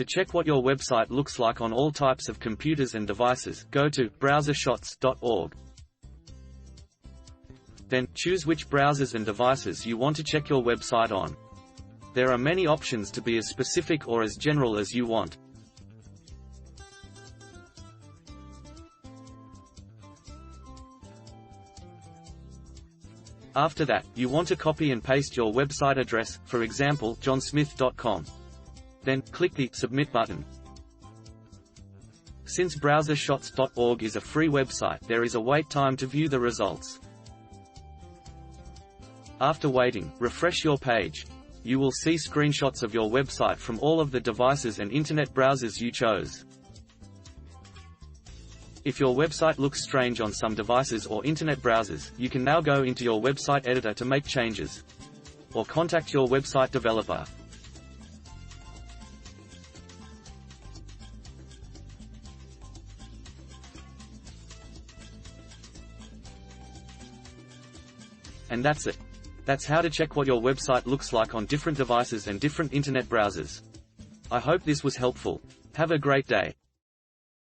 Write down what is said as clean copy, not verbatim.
To check what your website looks like on all types of computers and devices, go to browsershots.org. Then, choose which browsers and devices you want to check your website on. There are many options to be as specific or as general as you want. After that, you want to copy and paste your website address, for example, johnsmith.com. Then, click the Submit button. Since browsershots.org is a free website, there is a wait time to view the results. After waiting, refresh your page. You will see screenshots of your website from all of the devices and internet browsers you chose. If your website looks strange on some devices or internet browsers, you can now go into your website editor to make changes. Or contact your website developer. And that's it. That's how to check what your website looks like on different devices and different internet browsers. I hope this was helpful. Have a great day.